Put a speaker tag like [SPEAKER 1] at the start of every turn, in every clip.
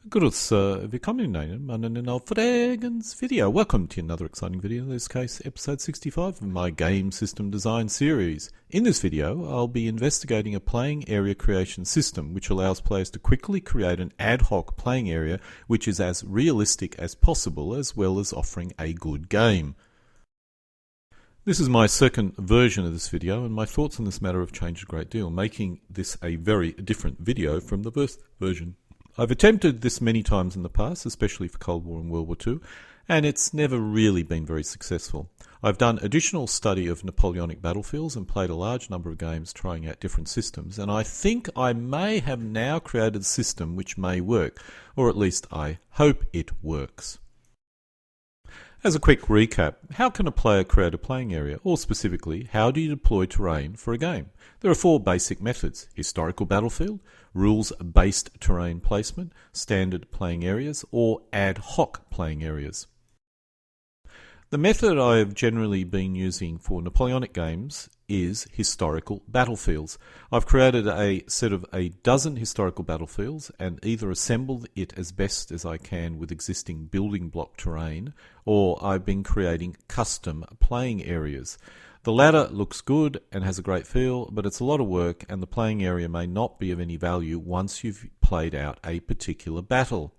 [SPEAKER 1] Grüß, willkommen in einem Fragens video. Welcome to another exciting video, in this case episode 65 of my game system design series. In this video I'll be investigating a playing area creation system which allows players to quickly create an ad hoc playing area which is as realistic as possible, as well as offering a good game. This is my second version of this video, and my thoughts on this matter have changed a great deal, making this a very different video from the first version. I've attempted this many times in the past, especially for Cold War and World War II, and it's never really been very successful. I've done additional study of Napoleonic battlefields and played a large number of games trying out different systems, and I think I may have now created a system which may work, or at least I hope it works. As a quick recap, how can a player create a playing area, or specifically, how do you deploy terrain for a game? There are four basic methods: historical battlefield, rules-based terrain placement, standard playing areas, or ad hoc playing areas. The method I have generally been using for Napoleonic games is historical battlefields. I've created a set of a dozen historical battlefields and either assembled it as best as I can with existing building block terrain, or I've been creating custom playing areas. The latter looks good and has a great feel, but it's a lot of work, and the playing area may not be of any value once you've played out a particular battle.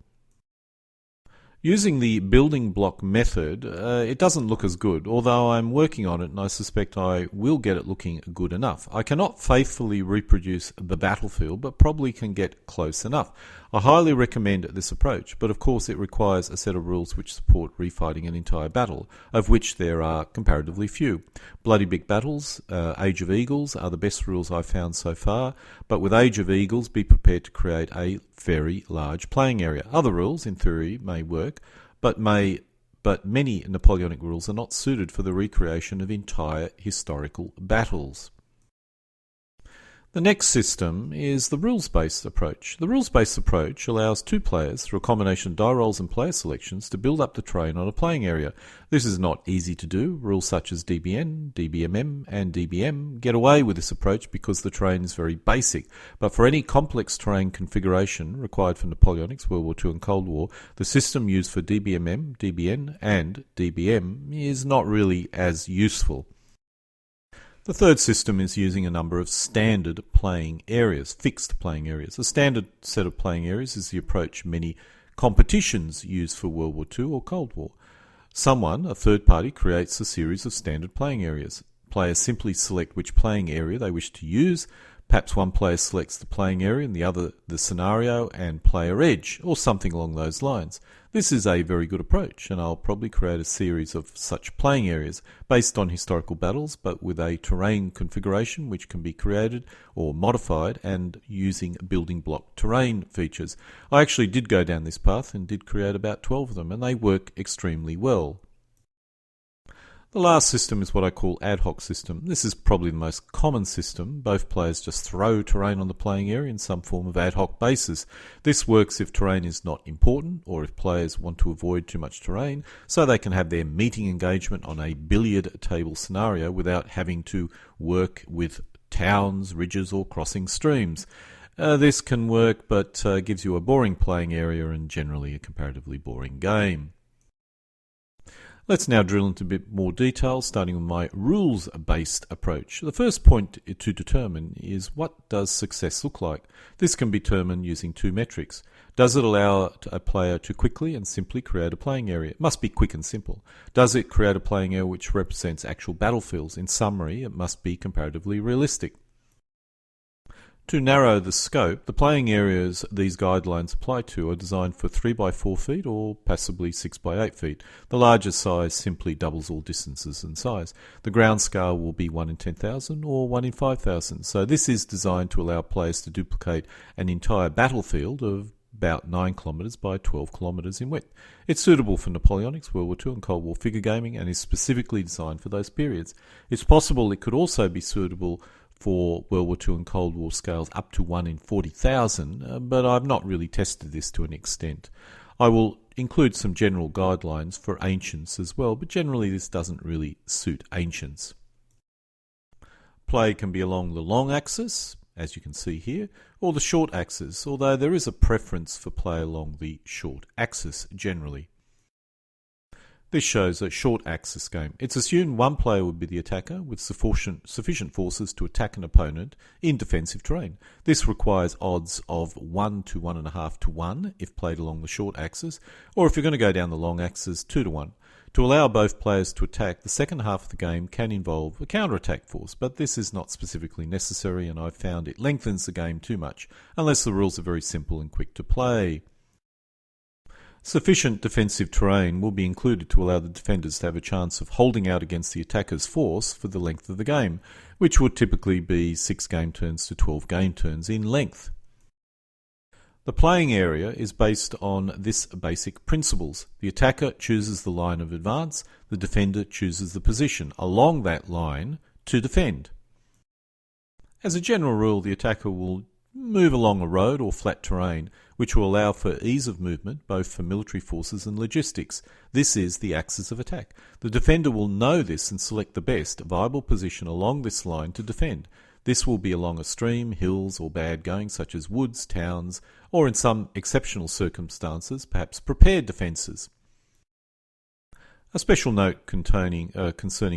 [SPEAKER 1] Using the building block method, it doesn't look as good, although I'm working on it and I suspect I will get it looking good enough. I cannot faithfully reproduce the battlefield, but probably can get close enough. I highly recommend this approach, but of course it requires a set of rules which support refighting an entire battle, of which there are comparatively few. Bloody big battles, Age of Eagles are the best rules I've found so far, but with Age of Eagles be prepared to create a very large playing area. Other rules, in theory, may work, but many Napoleonic rules are not suited for the recreation of entire historical battles. The next system is the rules-based approach. The rules-based approach allows two players, through a combination of die rolls and player selections, to build up the terrain on a playing area. This is not easy to do. Rules such as DBN, DBMM, and DBM get away with this approach because the terrain is very basic. But for any complex terrain configuration required for Napoleonics, World War II and Cold War, the system used for DBMM, DBN, and DBM is not really as useful. The third system is using a number of standard playing areas, fixed playing areas. A standard set of playing areas is the approach many competitions use for World War II or Cold War. Someone, a third party, creates a series of standard playing areas. Players simply select which playing area they wish to use. Perhaps one player selects the playing area and the other the scenario and player edge, or something along those lines. This is a very good approach, and I'll probably create a series of such playing areas based on historical battles, but with a terrain configuration which can be created or modified and using building block terrain features. I actually did go down this path and did create about 12 of them, and they work extremely well. The last system is what I call ad hoc system. This is probably the most common system. Both players just throw terrain on the playing area in some form of ad hoc basis. This works if terrain is not important, or if players want to avoid too much terrain, so they can have their meeting engagement on a billiard table scenario without having to work with towns, ridges, or crossing streams. This can work, but gives you a boring playing area and generally a comparatively boring game. Let's now drill into a bit more detail, starting with my rules-based approach. The first point to determine is, what does success look like? This can be determined using two metrics. Does it allow a player to quickly and simply create a playing area? It must be quick and simple. Does it create a playing area which represents actual battlefields? In summary, it must be comparatively realistic. To narrow the scope, the playing areas these guidelines apply to are designed for 3 by 4 feet or passably 6 by 8 feet. The larger size simply doubles all distances and size. The ground scale will be 1 in 10,000 or 1 in 5,000. So this is designed to allow players to duplicate an entire battlefield of about 9 kilometers by 12 kilometers in width. It's suitable for Napoleonics, World War II and Cold War figure gaming, and is specifically designed for those periods. It's possible it could also be suitable for World War II and Cold War scales up to 1 in 40,000, but I've not really tested this to an extent. I will include some general guidelines for ancients as well, but generally this doesn't really suit ancients. Play can be along the long axis, as you can see here, or the short axis, although there is a preference for play along the short axis generally. This shows a short axis game. It's assumed one player would be the attacker with sufficient forces to attack an opponent in defensive terrain. This requires odds of 1 to 1.5 to 1 if played along the short axis, or if you're going to go down the long axis, 2 to 1. To allow both players to attack, the second half of the game can involve a counter-attack force, but this is not specifically necessary, and I've found it lengthens the game too much, unless the rules are very simple and quick to play. Sufficient defensive terrain will be included to allow the defenders to have a chance of holding out against the attacker's force for the length of the game, which would typically be 6 game turns to 12 game turns in length. The playing area is based on this basic principles. The attacker chooses the line of advance, the defender chooses the position along that line to defend. As a general rule, the attacker will move along a road or flat terrain, which will allow for ease of movement both for military forces and logistics. This is the axis of attack. The defender will know this and select the best viable position along this line to defend. This will be along a stream, hills, or bad going such as woods, towns, or in some exceptional circumstances, perhaps prepared defences. A special note concerning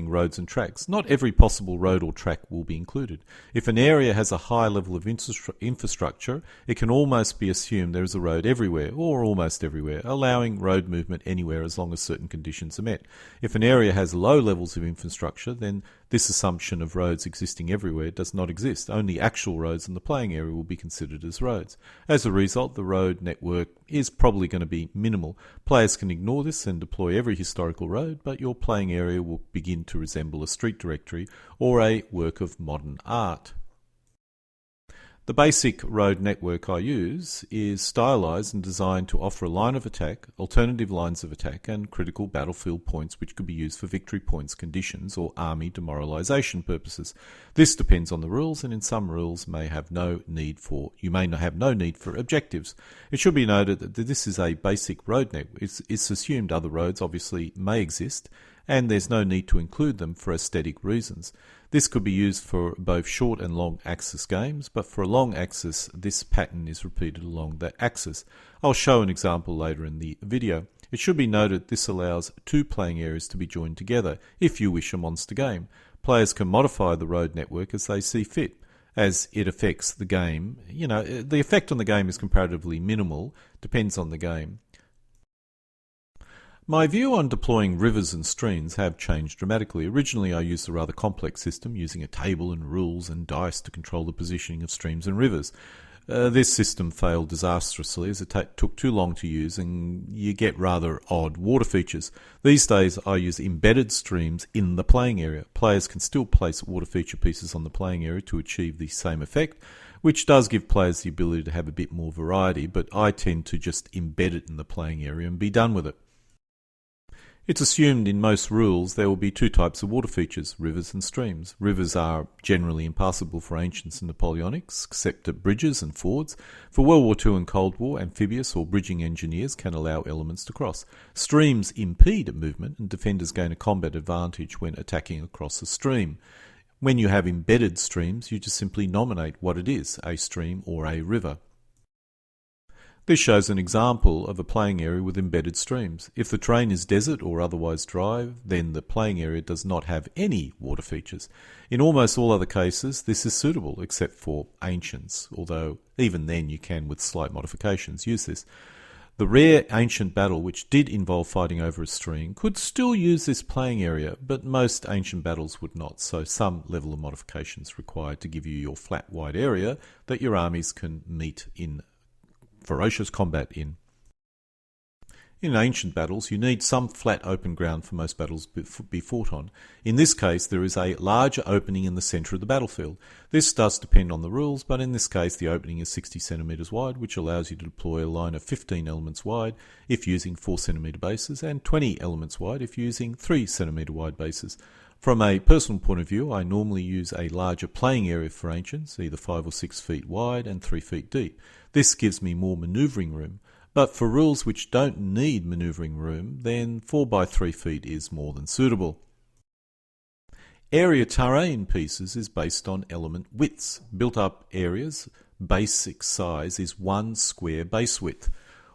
[SPEAKER 1] roads and tracks. Not every possible road or track will be included. If an area has a high level of infrastructure, it can almost be assumed there is a road everywhere, or almost everywhere, allowing road movement anywhere as long as certain conditions are met. If an area has low levels of infrastructure, then this assumption of roads existing everywhere does not exist. Only actual roads in the playing area will be considered as roads. As a result, the road network is probably going to be minimal. Players can ignore this and deploy every historical road, but your playing area will begin to resemble a street directory or a work of modern art. The basic road network I use is stylized and designed to offer a line of attack, alternative lines of attack, and critical battlefield points which could be used for victory points conditions or army demoralization purposes. This depends on the rules, and in some rules you may have no need for objectives. It should be noted that this is a basic road network. It's assumed other roads obviously may exist, and there's no need to include them for aesthetic reasons. This could be used for both short and long axis games, but for a long axis, this pattern is repeated along that axis. I'll show an example later in the video. It should be noted this allows 2 playing areas to be joined together if you wish a monster game. Players can modify the road network as they see fit, as it affects the game. The effect on the game is comparatively minimal, depends on the game. My view on deploying rivers and streams have changed dramatically. Originally I used a rather complex system using a table and rules and dice to control the positioning of streams and rivers. This system failed disastrously as it took too long to use, and you get rather odd water features. These days I use embedded streams in the playing area. Players can still place water feature pieces on the playing area to achieve the same effect, which does give players the ability to have a bit more variety, but I tend to just embed it in the playing area and be done with it. It's assumed in most rules there will be 2 types of water features, rivers and streams. Rivers are generally impassable for ancients and Napoleonics, except at bridges and fords. For World War II and Cold War, amphibious or bridging engineers can allow elements to cross. Streams impede movement, and defenders gain a combat advantage when attacking across a stream. When you have embedded streams, you just simply nominate what it is, a stream or a river. This shows an example of a playing area with embedded streams. If the terrain is desert or otherwise dry, then the playing area does not have any water features. In almost all other cases, this is suitable, except for ancients, although even then you can, with slight modifications, use this. The rare ancient battle which did involve fighting over a stream could still use this playing area, but most ancient battles would not, so some level of modification is required to give you your flat wide area that your armies can meet in ferocious combat in. In ancient battles, you need some flat open ground for most battles to be fought on. In this case, there is a larger opening in the centre of the battlefield. This does depend on the rules, but in this case the opening is 60 centimetres wide, which allows you to deploy a line of 15 elements wide if using 4 centimetre bases, and 20 elements wide if using 3 centimetre wide bases. From a personal point of view, I normally use a larger playing area for ancients, either 5 or 6 feet wide and 3 feet deep. This gives me more manoeuvring room, but for rules which don't need manoeuvring room, then 4 by 3 feet is more than suitable. Area terrain pieces is based on element widths. Built up areas, basic size is 1 square base width,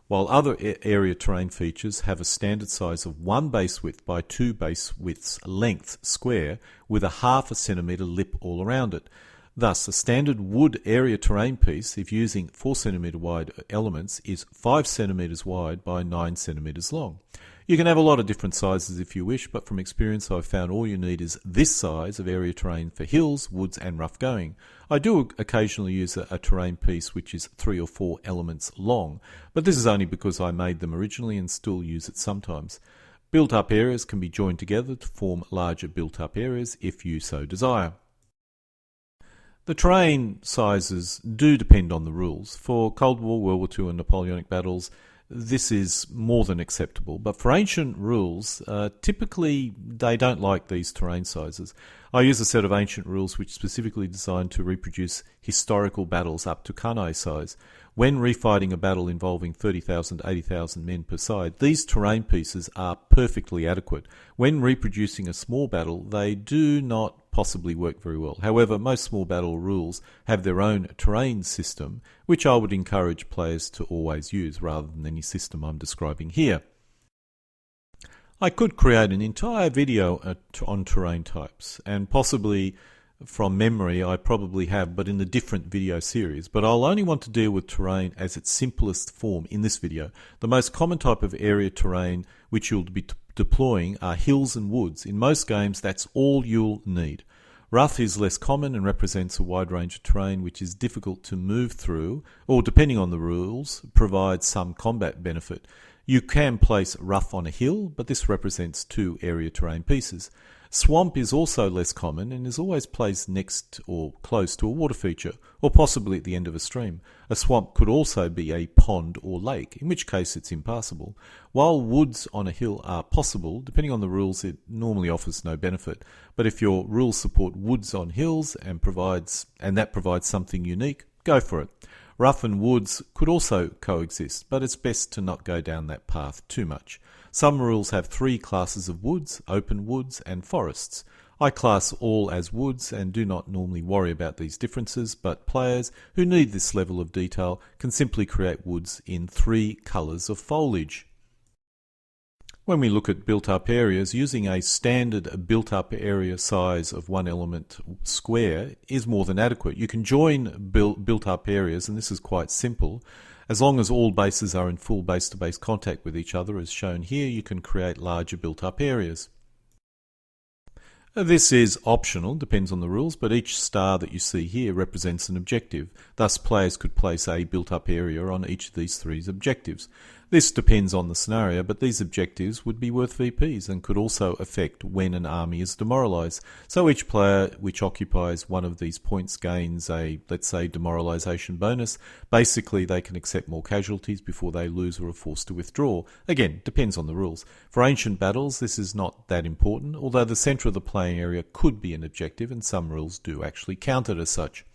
[SPEAKER 1] while other area terrain features have a standard size of 1 base width by 2 base widths length square with a ½ centimetre lip all around it. Thus, a standard wood area terrain piece, if using 4 cm wide elements, is 5 cm wide by 9 cm long. You can have a lot of different sizes if you wish, but from experience I've found all you need is this size of area terrain for hills, woods and rough going. I do occasionally use a terrain piece which is 3 or 4 elements long, but this is only because I made them originally and still use it sometimes. Built-up areas can be joined together to form larger built-up areas if you so desire. The terrain sizes do depend on the rules. For Cold War, World War II and Napoleonic battles, this is more than acceptable, but for ancient rules, typically they don't like these terrain sizes. I use a set of ancient rules which specifically designed to reproduce historical battles up to Cannae size. When refighting a battle involving 30,000 to 80,000 men per side, these terrain pieces are perfectly adequate. When reproducing a small battle, they do not possibly work very well. However, most small battle rules have their own terrain system, which I would encourage players to always use rather than any system I'm describing here. I could create an entire video on terrain types, and possibly from memory I probably have, but in a different video series. But I'll only want to deal with terrain as its simplest form in this video. The most common type of area terrain which you'll be deploying are hills and woods. In most games that's all you'll need. Rough is less common and represents a wide range of terrain which is difficult to move through, or depending on the rules, provides some combat benefit. You can place rough on a hill, but this represents 2 area terrain pieces. Swamp is also less common and is always placed next or close to a water feature, or possibly at the end of a stream. A swamp could also be a pond or lake, in which case it's impassable. While woods on a hill are possible, depending on the rules it normally offers no benefit. But if your rules support woods on hills and that provides something unique, go for it. Rough and woods could also coexist, but it's best to not go down that path too much. Some rules have 3 classes of woods, open woods and forests. I class all as woods and do not normally worry about these differences, but players who need this level of detail can simply create woods in 3 colours of foliage. When we look at built-up areas, using a standard built-up area size of 1 element square is more than adequate. You can join built-up areas, and this is quite simple. As long as all bases are in full base-to-base contact with each other, as shown here, you can create larger built-up areas. This is optional, depends on the rules, but each star that you see here represents an objective. Thus, players could place a built-up area on each of these 3 objectives. This depends on the scenario, but these objectives would be worth VPs and could also affect when an army is demoralised. So each player which occupies one of these points gains a, let's say, demoralisation bonus. Basically, they can accept more casualties before they lose or are forced to withdraw. Again, depends on the rules. For ancient battles, this is not that important, although the centre of the playing area could be an objective, and some rules do actually count it as such.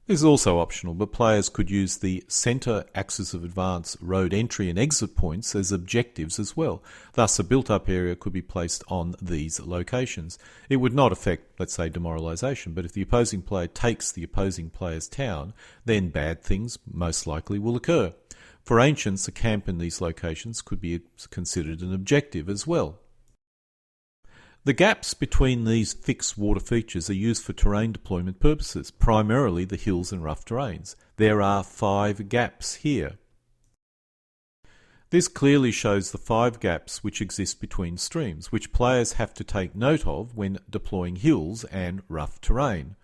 [SPEAKER 1] This is also optional, but players could use the centre axis of advance, road entry and exit points as objectives as well. Thus, a built-up area could be placed on these locations. It would not affect, let's say, demoralisation, but if the opposing player takes the opposing player's town, then bad things most likely will occur. For ancients, a camp in these locations could be considered an objective as well. The gaps between these fixed water features are used for terrain deployment purposes, primarily the hills and rough terrains. There are 5 gaps here. This clearly shows the 5 gaps which exist between streams, which players have to take note of when deploying hills and rough terrain.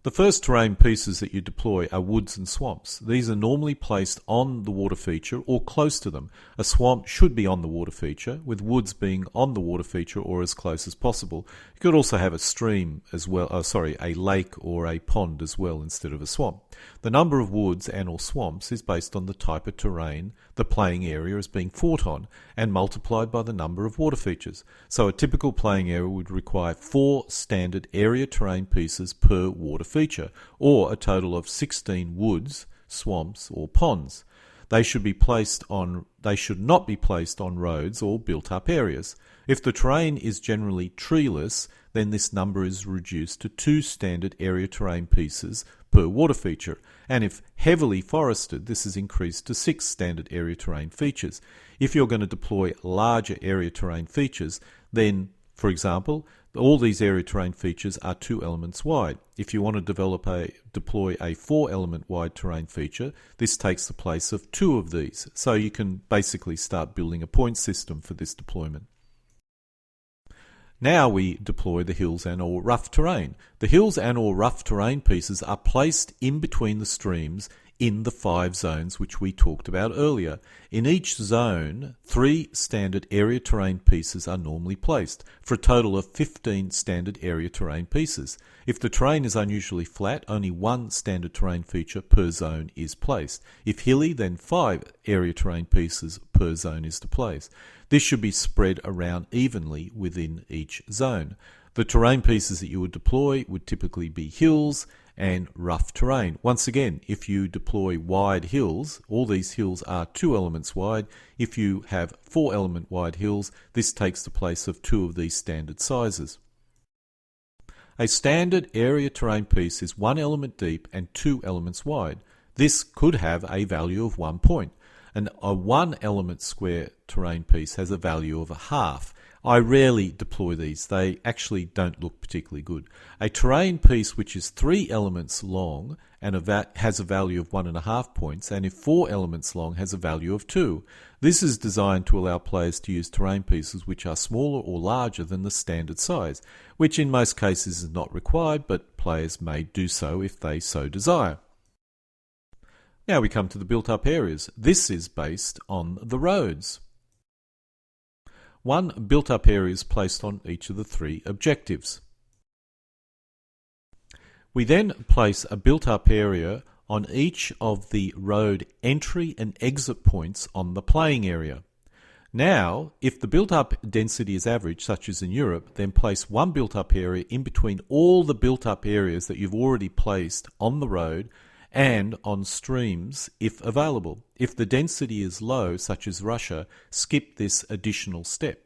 [SPEAKER 1] The first terrain pieces that you deploy are woods and swamps. These are normally placed on the water feature or close to them. A swamp should be on the water feature, with woods being on the water feature or as close as possible. You could also have a stream as well, a lake or a pond as well instead of a swamp. The number of woods and or swamps is based on the type of terrain the playing area is being fought on and multiplied by the number of water features. So a typical playing area would require 4 standard area terrain pieces per water feature, or a total of 16 woods, swamps or ponds. They should not be placed on roads or built-up areas. If the terrain is generally treeless, then this number is reduced to 2 standard area terrain pieces per water feature, and if heavily forested, this is increased to 6 standard area terrain features. If you're going to deploy larger area terrain features, then, for example, all these area terrain features are 2 elements wide. If you want to deploy a 4 element wide terrain feature, this takes the place of 2 of these. So you can basically start building a point system for this deployment. Now we deploy the hills and or rough terrain. The hills and or rough terrain pieces are placed in between the streams in the 5 zones which we talked about earlier. In each zone, 3 standard area terrain pieces are normally placed, for a total of 15 standard area terrain pieces. If the terrain is unusually flat, only 1 standard terrain feature per zone is placed. If hilly, then 5 area terrain pieces per zone is to place. This should be spread around evenly within each zone. The terrain pieces that you would deploy would typically be hills and rough terrain. Once again, if you deploy wide hills, all these hills are 2 elements wide. If you have 4 element wide hills, this takes the place of 2 of these standard sizes. A standard area terrain piece is 1 element deep and 2 elements wide. This could have a value of 1 point. And a 1 element square terrain piece has a value of a half. I rarely deploy these. They actually don't look particularly good. A terrain piece which is 3 elements long and has a value of 1.5 points, and if 4 elements long has a value of 2. This is designed to allow players to use terrain pieces which are smaller or larger than the standard size, which in most cases is not required, but players may do so if they so desire. Now we come to the built-up areas. This is based on the roads. 1 built-up area is placed on each of the 3 objectives. We then place a built-up area on each of the road entry and exit points on the playing area. Now, if the built-up density is average, such as in Europe, then place 1 built-up area in between all the built-up areas that you've already placed on the road and on streams if available. If the density is low, such as Russia, skip this additional step.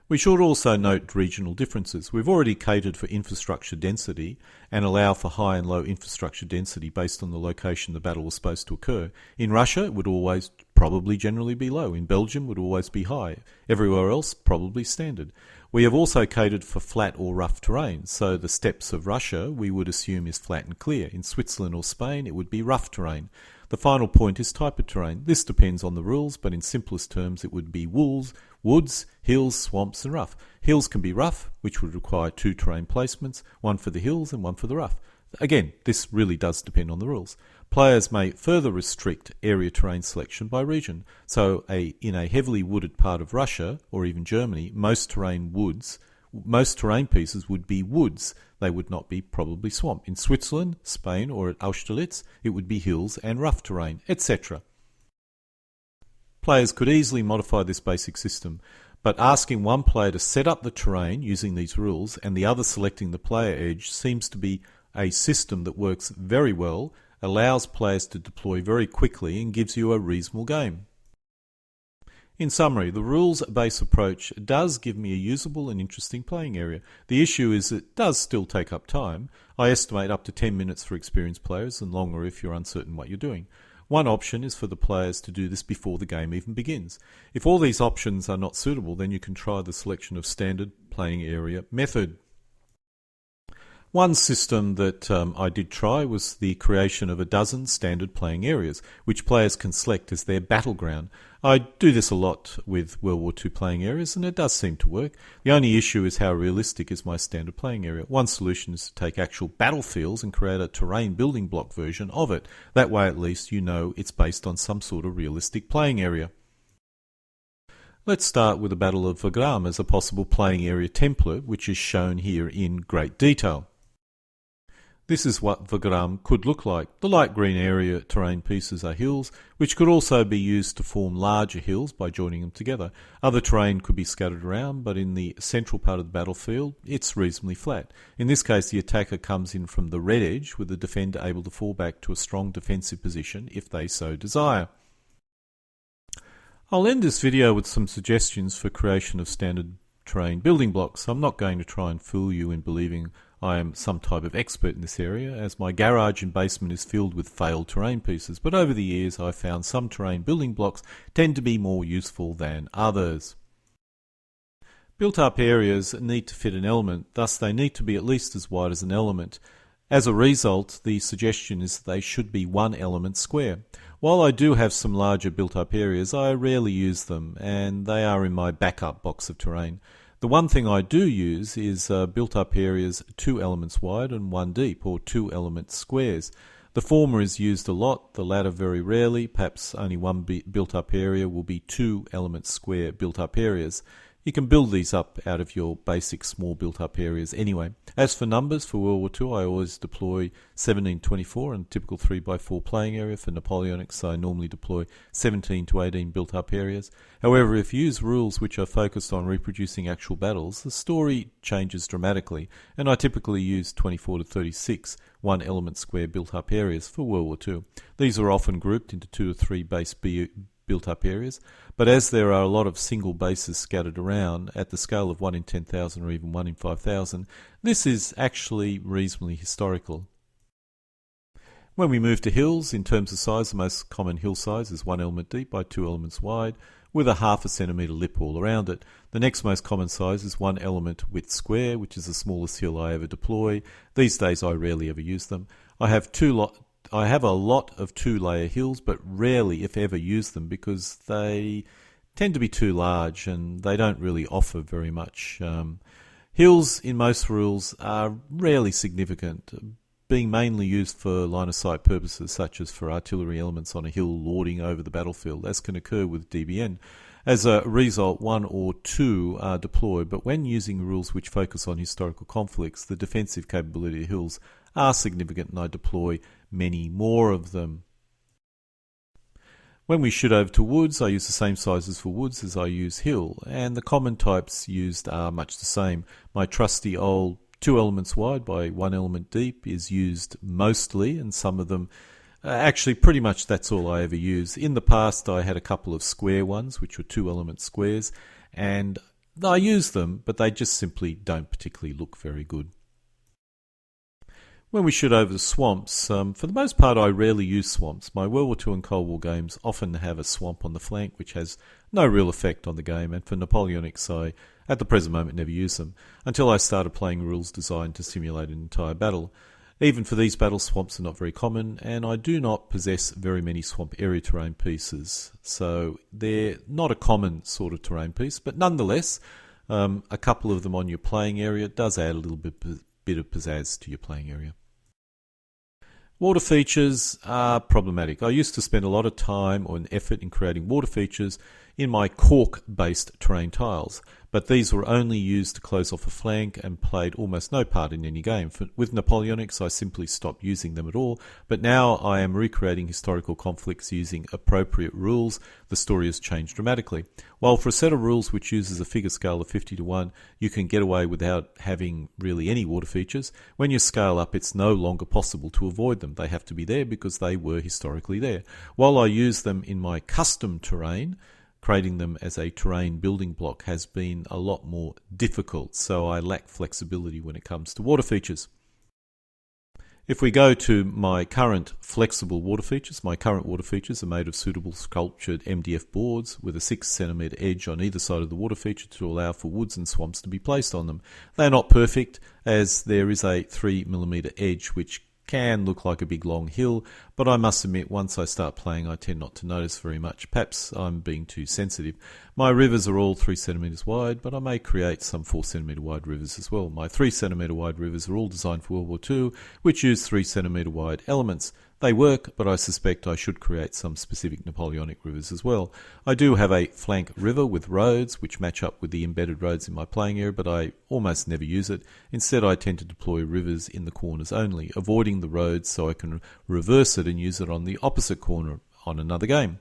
[SPEAKER 1] We should also note regional differences. We've already catered for infrastructure density and allow for high and low infrastructure density based on the location the battle was supposed to occur. In Russia, it would always probably generally be low. In Belgium, it would always be high. Everywhere else, probably standard. We have also catered for flat or rough terrain, so the steppes of Russia we would assume is flat and clear. In Switzerland or Spain, it would be rough terrain. The final point is type of terrain. This depends on the rules, but in simplest terms it would be woods, hills, swamps and rough. Hills can be rough, which would require 2 terrain placements, 1 for the hills and 1 for the rough. Again, this really does depend on the rules. Players may further restrict area terrain selection by region. So in a heavily wooded part of Russia, or even Germany, most terrain pieces would be woods. They would not be probably swamp. In Switzerland, Spain, or at Austerlitz, it would be hills and rough terrain, etc. Players could easily modify this basic system, but asking one player to set up the terrain using these rules and the other selecting the player edge seems to be a system that works very well, allows players to deploy very quickly and gives you a reasonable game. In summary, the rules-based approach does give me a usable and interesting playing area. The issue is it does still take up time. I estimate up to 10 minutes for experienced players and longer if you're uncertain what you're doing. One option is for the players to do this before the game even begins. If all these options are not suitable, then you can try the selection of standard playing area method. One system that I did try was the creation of a dozen standard playing areas, which players can select as their battleground. I do this a lot with World War II playing areas, and it does seem to work. The only issue is how realistic is my standard playing area. One solution is to take actual battlefields and create a terrain building block version of it. That way at least you know it's based on some sort of realistic playing area. Let's start with the Battle of Wagram as a possible playing area template, which is shown here in great detail. This is what Vagram could look like. The light green area terrain pieces are hills, which could also be used to form larger hills by joining them together. Other terrain could be scattered around, but in the central part of the battlefield, it's reasonably flat. In this case, the attacker comes in from the red edge, with the defender able to fall back to a strong defensive position if they so desire. I'll end this video with some suggestions for creation of standard terrain building blocks. I'm not going to try and fool you in believing I am some type of expert in this area, as my garage and basement is filled with failed terrain pieces, but over the years I've found some terrain building blocks tend to be more useful than others. Built-up areas need to fit an element, thus they need to be at least as wide as an element. As a result, the suggestion is that they should be one element square. While I do have some larger built-up areas, I rarely use them, and they are in my backup box of terrain. The one thing I do use is built-up areas 2 elements wide and 1 deep, or 2 element squares. The former is used a lot, the latter very rarely. Perhaps only one built-up area will be 2 element square built-up areas. You can build these up out of your basic small built-up areas anyway. As for numbers, for World War II, I always deploy 1724 in a typical 3x4 playing area. For Napoleonics, I normally deploy 17 to 18 built-up areas. However, if you use rules which are focused on reproducing actual battles, the story changes dramatically, and I typically use 24 to 36 one-element square built-up areas for World War II. These are often grouped into 2 or 3 base built-up areas, but as there are a lot of single bases scattered around at the scale of 1 in 10,000 or even 1 in 5,000, this is actually reasonably historical. When we move to hills, in terms of size, the most common hill size is 1 element deep by 2 elements wide, with a 1/2 centimetre lip all around it. The next most common size is 1 element width square, which is the smallest hill I ever deploy. These days I rarely ever use them. I have a lot of 2-layer hills, but rarely, if ever, use them because they tend to be too large and they don't really offer very much. Hills in most rules are rarely significant, being mainly used for line-of-sight purposes, such as for artillery elements on a hill lording over the battlefield, as can occur with DBN. As a result, 1 or 2 are deployed, but when using rules which focus on historical conflicts, the defensive capability of hills are significant, and I deploy many more of them. When we shoot over to woods, I use the same sizes for woods as I use hill, and the common types used are much the same. My trusty old 2 elements wide by 1 element deep is used mostly, and some of them actually pretty much that's all I ever use. In the past I had a couple of square ones which were 2 element squares, and I use them, but they just simply don't particularly look very good. When we shoot over the swamps, for the most part I rarely use swamps. My World War II and Cold War games often have a swamp on the flank which has no real effect on the game, and for Napoleonics I, at the present moment, never use them, until I started playing rules designed to simulate an entire battle. Even for these battles, swamps are not very common, and I do not possess very many swamp area terrain pieces, so they're not a common sort of terrain piece, but nonetheless, a couple of them on your playing area does add a little bit of pizzazz to your playing area. Water features are problematic. I used to spend a lot of time or effort in creating water features in my cork-based terrain tiles, but these were only used to close off a flank and played almost no part in any game. With Napoleonics, I simply stopped using them at all, but now I am recreating historical conflicts using appropriate rules. The story has changed dramatically. While for a set of rules which uses a figure scale of 50 to 1, you can get away without having really any water features, when you scale up, it's no longer possible to avoid them. They have to be there because they were historically there. While I use them in my custom terrain, creating them as a terrain building block has been a lot more difficult, so I lack flexibility when it comes to water features. If we go to my current flexible water features, my current water features are made of suitable sculptured MDF boards with a 6 cm edge on either side of the water feature to allow for woods and swamps to be placed on them. They are not perfect, as there is a 3 mm edge which can look like a big long hill, but I must admit once I start playing I tend not to notice very much. Perhaps I'm being too sensitive. My rivers are all 3 centimetres wide, but I may create some 4 centimetre wide rivers as well. My 3 centimetre wide rivers are all designed for World War II, which use 3 centimetre wide elements. They work, but I suspect I should create some specific Napoleonic rivers as well. I do have a flank river with roads, which match up with the embedded roads in my playing area, but I almost never use it. Instead, I tend to deploy rivers in the corners only, avoiding the roads so I can reverse it and use it on the opposite corner on another game.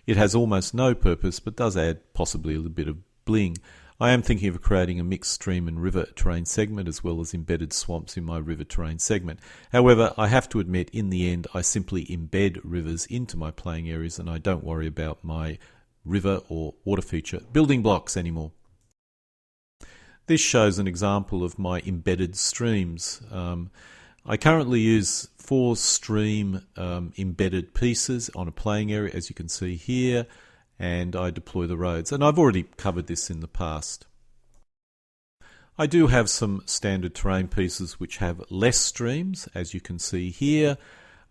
[SPEAKER 1] It has almost no purpose, but does add possibly a little bit of bling. I am thinking of creating a mixed stream and river terrain segment as well as embedded swamps in my river terrain segment. However, I have to admit in the end I simply embed rivers into my playing areas and I don't worry about my river or water feature building blocks anymore. This shows an example of my embedded streams. I currently use 4 stream embedded pieces on a playing area, as you can see here, and I deploy the roads. And I've already covered this in the past. I do have some standard terrain pieces which have less streams, as you can see here,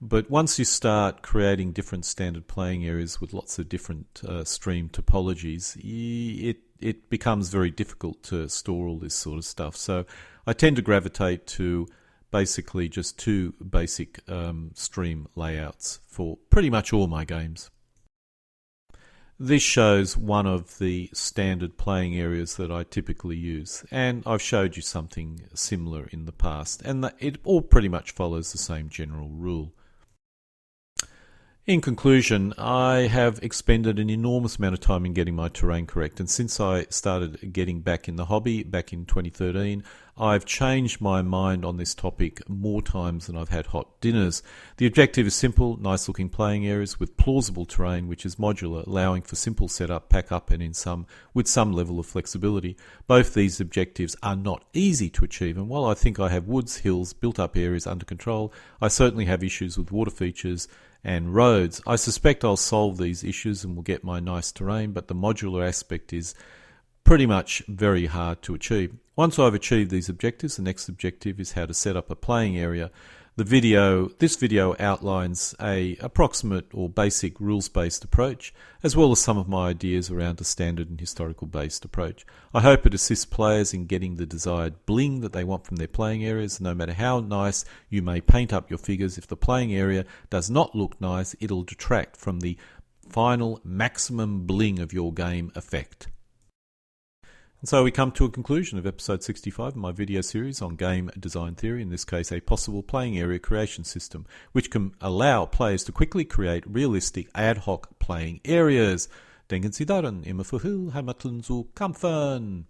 [SPEAKER 1] but once you start creating different standard playing areas with lots of different stream topologies, it becomes very difficult to store all this sort of stuff. So I tend to gravitate to basically just 2 basic stream layouts for pretty much all my games. This shows one of the standard playing areas that I typically use, and I've showed you something similar in the past, and it all pretty much follows the same general rule. In conclusion, I have expended an enormous amount of time in getting my terrain correct, and since I started getting back in the hobby back in 2013, I've changed my mind on this topic more times than I've had hot dinners. The objective is simple, nice looking playing areas with plausible terrain which is modular, allowing for simple setup, pack up and with some level of flexibility. Both these objectives are not easy to achieve, and while I think I have woods, hills, built up areas under control, I certainly have issues with water features and roads. I suspect I'll solve these issues and will get my nice terrain, but the modular aspect is pretty much very hard to achieve. Once I've achieved these objectives, the next objective is how to set up a playing area. This video outlines a approximate or basic rules-based approach, as well as some of my ideas around a standard and historical-based approach. I hope it assists players in getting the desired bling that they want from their playing areas. No matter how nice you may paint up your figures, if the playing area does not look nice, it'll detract from the final maximum bling of your game effect. And so we come to a conclusion of episode 65 of my video series on game design theory, in this case a possible playing area creation system, which can allow players to quickly create realistic ad hoc playing areas. Denken Sie daran, immer für Hill, Heimatland zu kämpfen!